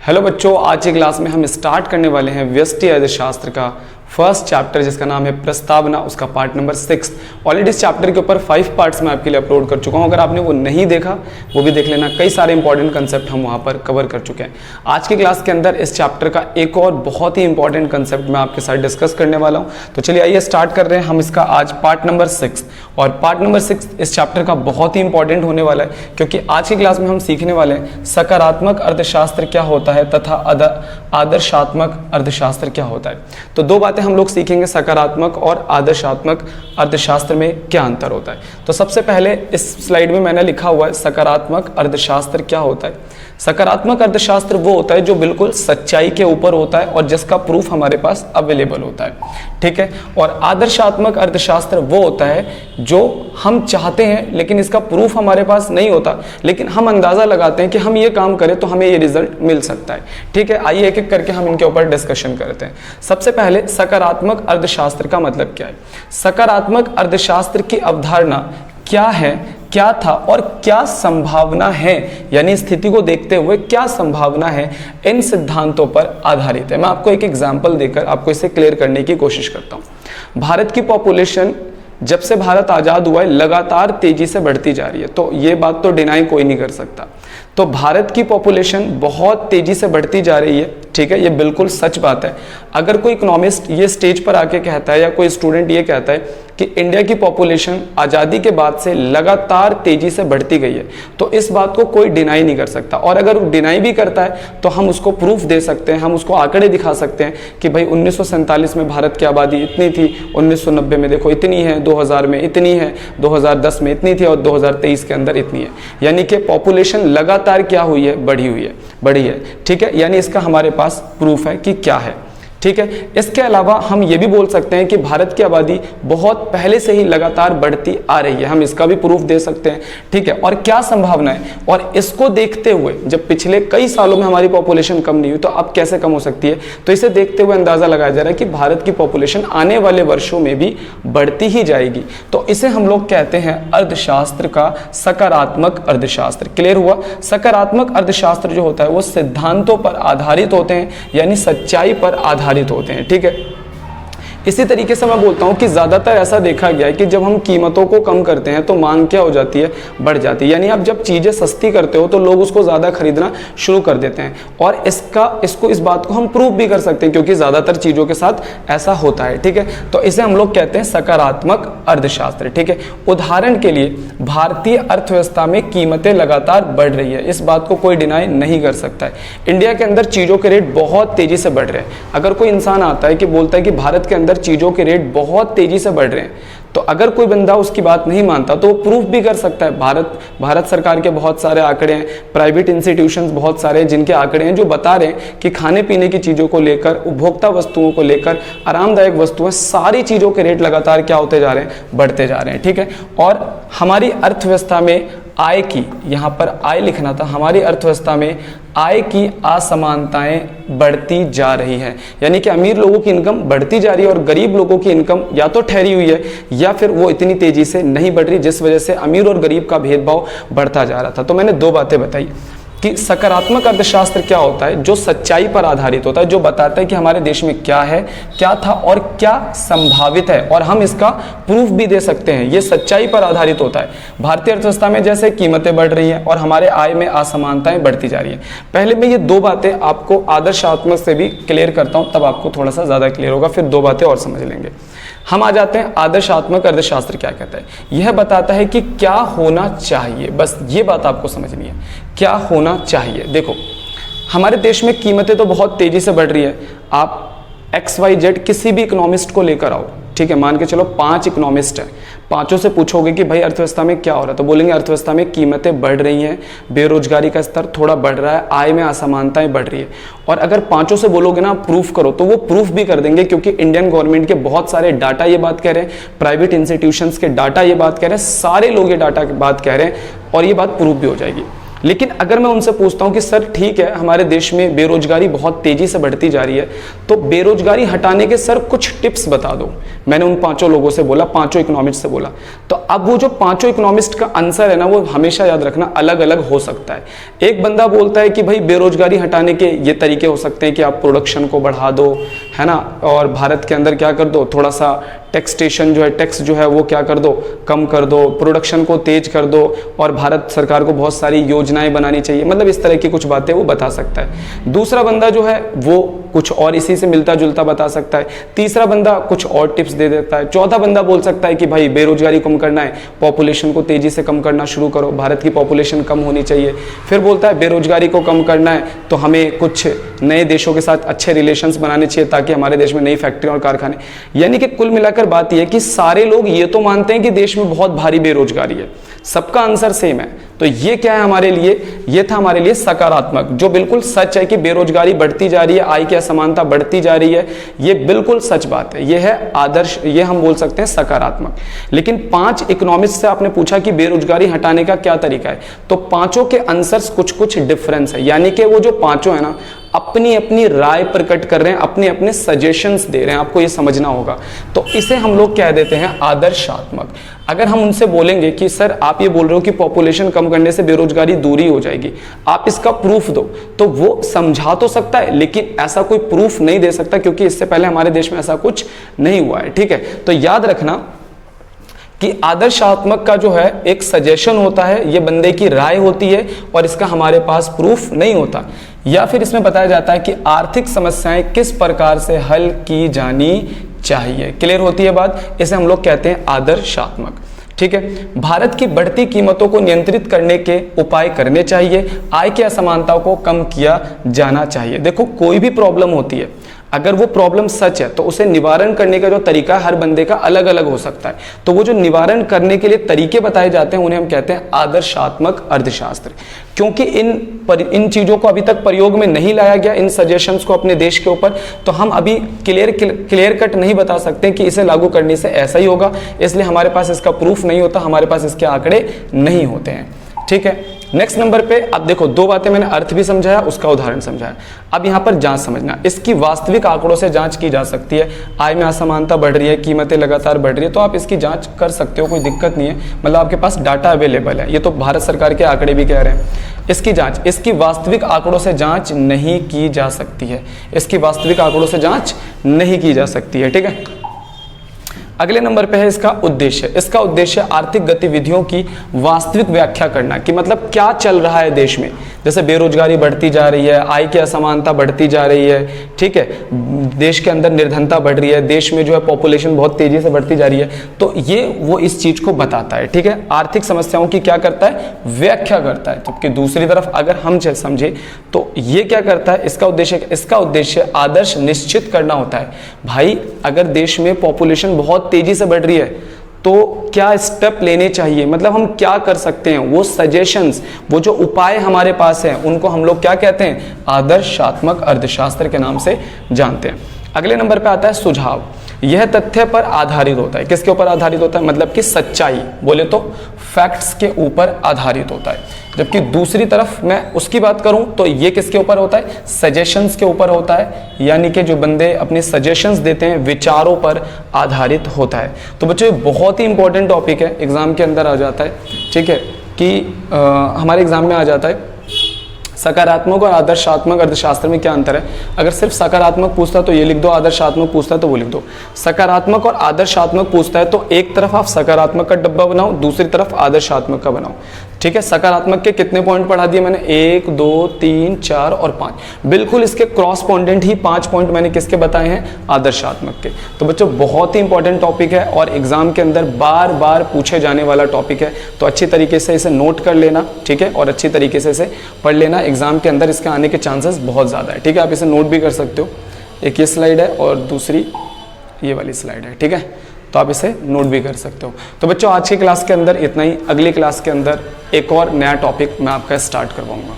Hello बच्चों, आज की क्लास में हम स्टार्ट करने वाले हैं व्यष्टि अर्थशास्त्र का फर्स्ट चैप्टर जिसका नाम है प्रस्तावना, उसका पार्ट नंबर 6। ऑलरेडी इस चैप्टर के ऊपर 5 पार्ट्स में आपके लिए अपलोड कर चुका हूं। अगर आपने वो नहीं देखा वो भी देख लेना, कई सारे इंपॉर्टेंट कंसेप्ट हम वहां पर कवर कर चुके हैं। आज की क्लास के अंदर इस चैप्टर का एक और बहुत ही इंपॉर्टेंट कंसेप्ट मैं आपके साथ डिस्कस करने वाला हूँ। तो चलिए आइए स्टार्ट कर रहे हैं हम इसका आज पार्ट नंबर 6। और पार्ट नंबर 6 इस चैप्टर का बहुत ही इंपॉर्टेंट होने वाला है, क्योंकि आज की क्लास में हम सीखने वाले हैं सकारात्मक अर्थशास्त्र क्या होता है तथा आदर्शात्मक अर्थशास्त्र क्या होता है। तो दो बातें हम लोग सीखेंगे, सकारात्मक और आदर्शात्मक अर्थशास्त्र में क्या अंतर होता है। तो सबसे पहले इस स्लाइड में मैंने लिखा हुआ है सकारात्मक अर्थशास्त्र क्या होता है। सकारात्मक अर्थशास्त्र वो होता है जो बिल्कुल सच्चाई के ऊपर होता है और जिसका प्रूफ हमारे पास अवेलेबल होता है, ठीक है। और आदर्शात्मक अर्थशास्त्र वो होता है जो हम चाहते हैं लेकिन इसका प्रूफ हमारे पास नहीं होता, लेकिन हम अंदाजा लगाते हैं कि हम ये काम करें तो हमें ये रिजल्ट मिल सकता है, ठीक है। आइए एक एक करके हम इनके ऊपर डिस्कशन करते हैं। सबसे पहले सकारात्मक अर्थशास्त्र का मतलब क्या है। सकारात्मक अर्थशास्त्र की अवधारणा क्या है, क्या था और क्या संभावना है, यानी स्थिति को देखते हुए क्या संभावना है, इन सिद्धांतों पर आधारित है। मैं आपको एक एग्जांपल देकर आपको इसे क्लियर करने की कोशिश करता हूं। भारत की पॉपुलेशन जब से भारत आजाद हुआ है लगातार तेजी से बढ़ती जा रही है, तो ये बात तो डिनाई कोई नहीं कर सकता। तो भारत की पॉपुलेशन बहुत तेजी से बढ़ती जा रही है, ठीक है, ये बिल्कुल सच बात है। अगर कोई इकोनॉमिस्ट ये स्टेज पर आके कहता है या कोई स्टूडेंट ये कहता है कि इंडिया की पॉपुलेशन आज़ादी के बाद से लगातार तेजी से बढ़ती गई है, तो इस बात को कोई डिनाई नहीं कर सकता। और अगर वो डिनाई भी करता है तो हम उसको प्रूफ दे सकते हैं, हम उसको आंकड़े दिखा सकते हैं कि भाई 1947 में भारत की आबादी इतनी थी, 1990 में देखो इतनी है, 2000 में इतनी है, 2010 में इतनी थी और 2023 के अंदर इतनी है। यानी कि पॉपुलेशन लगातार क्या हुई है, बढ़ी है, ठीक है। यानी इसका हमारे पास प्रूफ है कि क्या है, ठीक है। इसके अलावा हम ये भी बोल सकते हैं कि भारत की आबादी बहुत पहले से ही लगातार बढ़ती आ रही है, हम इसका भी प्रूफ दे सकते हैं, ठीक है। और क्या संभावना है, और इसको देखते हुए जब पिछले कई सालों में हमारी पॉपुलेशन कम नहीं हुई तो अब कैसे कम हो सकती है, तो इसे देखते हुए अंदाजा लगाया जा रहा है कि भारत की पॉपुलेशन आने वाले वर्षों में भी बढ़ती ही जाएगी। तो इसे हम लोग कहते हैं अर्थशास्त्र का सकारात्मक अर्थशास्त्र। क्लियर हुआ। सकारात्मक अर्थशास्त्र जो होता है वो सिद्धांतों पर आधारित होते हैं, यानी सच्चाई पर आधारित होते हैं, ठीक है। इसी तरीके से मैं बोलता हूं कि ज्यादातर ऐसा देखा गया है कि जब हम कीमतों को कम करते हैं तो मांग क्या हो जाती है, बढ़ जाती है। यानी आप जब चीजें सस्ती करते हो तो लोग उसको ज्यादा खरीदना शुरू कर देते हैं। और इस बात को हम प्रूफ भी कर सकते हैं क्योंकि ज्यादातर चीजों के साथ ऐसा होता है, ठीक है। तो इसे हम लोग कहते हैं सकारात्मक अर्थशास्त्र, ठीक है। उदाहरण के लिए भारतीय अर्थव्यवस्था में कीमतें लगातार बढ़ रही है, इस बात को कोई डिनाई नहीं कर सकता है। इंडिया के अंदर चीजों के रेट बहुत तेजी से बढ़ रहे हैं। अगर कोई इंसान आता है कि बोलता है कि भारत के अंदर चीजों के रेट बहुत तेजी से बढ़ रहे हैं, तो अगर कोई बंदा उसकी बात नहीं मानता तो वो प्रूफ भी कर सकता है। भारत सरकार के बहुत सारे आंकड़े हैं, प्राइवेट इंस्टीट्यूशंस बहुत सारे हैं जिनके आंकड़े हैं जो बता रहे हैं कि खाने पीने की चीजों को लेकर, उपभोक्ता वस्तुओं को लेकर, आरामदायक वस्तुएं, सारी चीजों के रेट लगातार क्या होते जा रहे हैं, बढ़ते जा रहे हैं, ठीक है। और हमारी अर्थव्यवस्था में आय की, यहाँ पर आय लिखना था, हमारी अर्थव्यवस्था में आय की असमानताएं बढ़ती जा रही है। यानी कि अमीर लोगों की इनकम बढ़ती जा रही है और गरीब लोगों की इनकम या तो ठहरी हुई है या फिर वो इतनी तेजी से नहीं बढ़ रही, जिस वजह से अमीर और गरीब का भेदभाव बढ़ता जा रहा था। तो मैंने दो बातें बताई कि सकारात्मक अर्थशास्त्र क्या होता है, जो सच्चाई पर आधारित होता है, जो बताता है कि हमारे देश में क्या है, क्या था और क्या संभावित है, और हम इसका प्रूफ भी दे सकते हैं। ये सच्चाई पर आधारित होता है। भारतीय अर्थव्यवस्था में जैसे कीमतें बढ़ रही हैं और हमारे आय में असमानताएं बढ़ती जा रही हैं। पहले मैं ये दो बातें आपको आदर्शात्मक से भी क्लियर करता हूं, तब आपको थोड़ा सा ज्यादा क्लियर होगा, फिर दो बातें और समझ लेंगे। हम आ जाते हैं आदर्शात्मक अर्थशास्त्र क्या कहता है। यह बताता है कि क्या होना चाहिए, बस ये बात आपको समझनी है, क्या होना चाहिए। देखो, हमारे देश में कीमतें तो बहुत तेजी से बढ़ रही है। आप XYZ किसी भी इकोनॉमिस्ट को लेकर आओ, ठीक है, मान के चलो 5 इकोनॉमिस्ट हैं, पांचों से पूछोगे कि भाई अर्थव्यवस्था में क्या हो रहा है, तो बोलेंगे अर्थव्यवस्था में कीमतें बढ़ रही हैं, बेरोजगारी का स्तर थोड़ा बढ़ रहा है, आय में असमानताएं बढ़ रही है। और अगर पांचों से बोलोगे ना प्रूफ करो, तो वो प्रूफ भी कर देंगे, क्योंकि इंडियन गवर्नमेंट के बहुत सारे डाटा ये बात कह रहे हैं, प्राइवेट इंस्टीट्यूशंस के डाटा ये बात कह रहे हैं, सारे लोग ये डाटा की बात कह रहे हैं और ये बात प्रूफ भी हो जाएगी। लेकिन अगर मैं उनसे पूछता हूं कि सर ठीक है, हमारे देश में बेरोजगारी बहुत तेजी से बढ़ती जा रही है, तो बेरोजगारी हटाने के सर कुछ टिप्स बता दो। मैंने उन 5 लोगों से बोला, 5 इकोनॉमिस्ट से बोला। तो अब वो जो 5 इकोनॉमिस्ट का आंसर है ना, वो हमेशा याद रखना अलग अलग हो सकता है। एक बंदा बोलता है कि भाई बेरोजगारी हटाने के ये तरीके हो सकते हैं कि आप प्रोडक्शन को बढ़ा दो, है ना, और भारत के अंदर क्या कर दो, थोड़ा सा टैक्सेशन जो है, टैक्स जो है वो क्या कर दो, कम कर दो, प्रोडक्शन को तेज कर दो, और भारत सरकार को बहुत सारी योजनाएं बनानी चाहिए। मतलब इस तरह की कुछ बातें वो बता सकता है। दूसरा बंदा जो है वो कुछ और इसी से मिलता जुलता बता सकता है। तीसरा बंदा कुछ और टिप्स दे देता है। चौथा बंदा बोल सकता है कि भाई बेरोजगारी कम करना है, पॉपुलेशन को तेजी से कम करना शुरू करो, भारत की पॉपुलेशन कम होनी चाहिए। फिर बोलता है बेरोजगारी को कम करना है तो हमें कुछ नए देशों के साथ अच्छे रिलेशंस बनाने चाहिए ताकि हमारे देश में नई फैक्ट्री और कारखाने। यानी कि कुल मिलाकर बात यह है कि सारे लोग ये तो मानते हैं कि देश में बहुत भारी बेरोजगारी है, सबका आंसर सेम है। तो ये क्या है हमारे लिए, ये था हमारे लिए सकारात्मक, जो बिल्कुल सच है कि बेरोजगारी बढ़ती जा रही है, आय की असमानता बढ़ती जा रही है, ये बिल्कुल सच बात है, ये है आदर्श, ये हम बोल सकते हैं सकारात्मक। लेकिन 5 इकोनॉमिस्ट से आपने पूछा कि बेरोजगारी हटाने का क्या तरीका है, तो पांचों के आंसर्स कुछ कुछ डिफरेंस है। यानी कि वो जो पांचों है ना, अपनी अपनी राय प्रकट कर रहे हैं, अपने अपने सजेशंस दे रहे हैं, आपको ये समझना होगा। तो इसे हम लोग कह देते हैं आदर्शात्मक। अगर हम उनसे बोलेंगे कि सर आप ये बोल रहे हो कि पॉपुलेशन कम करने से बेरोजगारी दूरी हो जाएगी, आप इसका प्रूफ दो, तो वो समझा तो सकता है लेकिन ऐसा कोई प्रूफ नहीं दे सकता, क्योंकि इससे पहले हमारे देश में ऐसा कुछ नहीं हुआ है। ठीक है, तो याद रखना कि आदर्शात्मक का जो है एक सजेशन होता है, ये बंदे की राय होती है और इसका हमारे पास प्रूफ नहीं होता। या फिर इसमें बताया जाता है कि आर्थिक समस्याएं किस प्रकार से हल की जानी चाहिए। क्लियर होती है बात, इसे हम लोग कहते हैं आदर्शात्मक। ठीक है, भारत की बढ़ती कीमतों को नियंत्रित करने के उपाय करने चाहिए, आय की असमानता को कम किया जाना चाहिए। देखो कोई भी प्रॉब्लम होती है, अगर वो प्रॉब्लम सच है तो उसे निवारण करने का जो तरीका हर बंदे का अलग अलग हो सकता है। तो वो जो निवारण करने के लिए तरीके बताए जाते हैं उन्हें हम कहते हैं आदर्शात्मक अर्थशास्त्र। क्योंकि इन चीजों को अभी तक प्रयोग में नहीं लाया गया, इन सजेशंस को अपने देश के ऊपर, तो हम अभी क्लियर कट नहीं बता सकते कि इसे लागू करने से ऐसा ही होगा, इसलिए हमारे पास इसका प्रूफ नहीं होता, हमारे पास इसके आंकड़े नहीं होते हैं। ठीक है, नेक्स्ट नंबर पे अब देखो, 2 बातें मैंने अर्थ भी समझाया, उसका उदाहरण समझाया। अब यहाँ पर जांच समझना, इसकी वास्तविक आंकड़ों से जांच की जा सकती है। आय में असमानता बढ़ रही है, कीमतें लगातार बढ़ रही है, तो आप इसकी जांच कर सकते हो, कोई दिक्कत नहीं है। मतलब आपके पास डाटा अवेलेबल है, ये तो भारत सरकार के आंकड़े भी कह रहे हैं। इसकी जांच, इसकी वास्तविक आंकड़ों से जांच नहीं की जा सकती है, इसकी वास्तविक आंकड़ों से जांच नहीं की जा सकती है। ठीक है, अगले नंबर पे है इसका उद्देश्य। इसका उद्देश्य आर्थिक गतिविधियों की वास्तविक व्याख्या करना, कि मतलब क्या चल रहा है देश में। जैसे बेरोजगारी बढ़ती जा रही है, आय की असमानता बढ़ती जा रही है, ठीक है, देश के अंदर निर्धनता बढ़ रही है, देश में जो है पॉपुलेशन बहुत तेजी से बढ़ती जा रही है, तो ये वो इस चीज को बताता है। ठीक है, आर्थिक समस्याओं की क्या करता है, व्याख्या करता है। जबकि दूसरी तरफ अगर हम समझे तो ये क्या करता है, इसका उद्देश्य आदर्श निश्चित करना होता है। भाई अगर देश में पॉपुलेशन बहुत तेजी से बढ़ रही है तो क्या स्टेप लेने चाहिए, मतलब हम क्या कर सकते हैं, वो सजेशंस, वो जो उपाय हमारे पास हैं, उनको हम लोग क्या कहते हैं, आदर्शात्मक अर्थशास्त्र के नाम से जानते हैं। अगले नंबर पे आता है सुझाव। यह तथ्य पर आधारित होता है। किसके ऊपर आधारित होता है, मतलब कि सच्चाई, बोले तो फैक्ट्स के ऊपर आधारित होता है। जबकि दूसरी तरफ मैं उसकी बात करूं तो ये किसके ऊपर होता है, सजेशंस के ऊपर होता है। यानी कि जो बंदे अपने सजेशंस देते हैं विचारों पर आधारित होता है। तो बच्चों ये बहुत ही इंपॉर्टेंट टॉपिक है, एग्जाम के अंदर आ जाता है। ठीक है, कि हमारे एग्जाम में आ जाता है सकारात्मक और आदर्शात्मक अर्थशास्त्र में क्या अंतर है। अगर सिर्फ सकारात्मक पूछता है तो ये लिख दो, आदर्शात्मक पूछता है तो वो लिख दो। सकारात्मक और आदर्शात्मक पूछता है तो एक तरफ आप सकारात्मक का डब्बा बनाओ, दूसरी तरफ आदर्शात्मक का बनाओ। ठीक है, सकारात्मक के कितने पॉइंट पढ़ा दिए मैंने, 1 2 3 4 और 5। बिल्कुल इसके क्रॉसपोंडेंट ही 5 पॉइंट मैंने किसके बताए हैं, आदर्शात्मक के। तो बच्चों बहुत ही इंपॉर्टेंट टॉपिक है और एग्जाम के अंदर बार बार पूछे जाने वाला टॉपिक है, तो अच्छी तरीके से इसे नोट कर लेना। ठीक है, और अच्छी तरीके से इसे पढ़ लेना, एग्जाम के अंदर इसके आने के चांसेस बहुत ज़्यादा है। ठीक है, आप इसे नोट भी कर सकते हो। एक ये स्लाइड है और दूसरी ये वाली स्लाइड है। ठीक है, तो आप इसे नोट भी कर सकते हो। तो बच्चों आज की क्लास के अंदर इतना ही। अगली क्लास के अंदर एक और नया टॉपिक मैं आपका स्टार्ट करवाऊंगा।